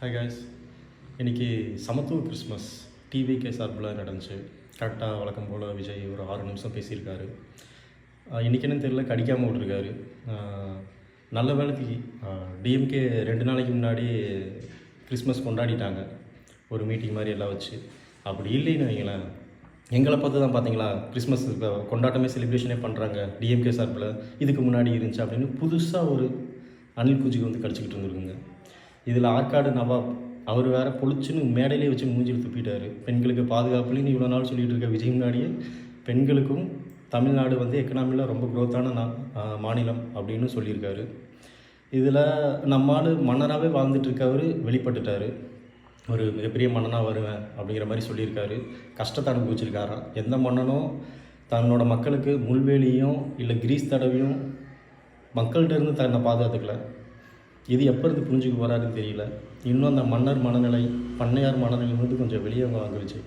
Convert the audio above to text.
Hi guys. இன்றைக்கி சமத்துவ Christmas TVK சார்பில் நடந்துச்சு. கரெக்டாக வழக்கம் போல் விஜய் ஒரு 6 நிமிஷம் பேசியிருக்காரு. இன்றைக்கி என்னன்னு தெரியல, கடிக்காமல் விட்ருக்காரு. நல்ல வேலைக்கு டிஎம்கே 2 நாளைக்கு முன்னாடி கிறிஸ்மஸ் கொண்டாடிட்டாங்க, ஒரு மீட்டிங் மாதிரி எல்லாம் வச்சு. அப்படி இல்லைன்னு வைங்களேன், எங்களை பார்த்து தான் பார்த்தீங்களா கிறிஸ்மஸ் கொண்டாட்டமே செலிப்ரேஷனே பண்ணுறாங்க டிஎம்கே சார்பில், இதுக்கு முன்னாடி இருந்துச்சு அப்படின்னு புதுசாக ஒரு அணில் குஞ்சுக்கு வந்து கடிச்சிக்கிட்டு இருந்துருக்குங்க. இதில் ஆற்காடு நவாப் அவர் வேறு பொழிச்சுன்னு மேடையிலே வச்சு மூஞ்சில் துப்பிட்டார். பெண்களுக்கு பாதுகாப்புலேன்னு இவ்வளோ நாள் சொல்லிகிட்டு இருக்க விஜய் முன்னாடியே பெண்களுக்கும் தமிழ்நாடு வந்து எக்கனாமியில் ரொம்ப க்ரோத்தான மாநிலம் அப்படின்னு சொல்லியிருக்காரு. இதில் நம்மால் மன்னராகவே வாழ்ந்துட்டுருக்கவர் வெளிப்பட்டுட்டார். ஒரு மிகப்பெரிய மன்னனாக வருவேன் அப்படிங்கிற மாதிரி சொல்லியிருக்காரு. கஷ்டத்தை அனுபவிச்சிருக்காராம். எந்த மன்னனும் தன்னோட மக்களுக்கு முள்வேலியும் இல்லை கிரீஸ் தடவையும் மக்கள்கிட்ட இருந்து தன்னை பாதுகாத்துக்கல. இது எப்போ இருந்து புரிஞ்சுக்க போகிறாருன்னு தெரியல. இன்னும் அந்த மன்னர் மனநிலை, பண்ணையார் மனநிலை வந்து கொஞ்சம் வெளியே வாங்க விஜய்.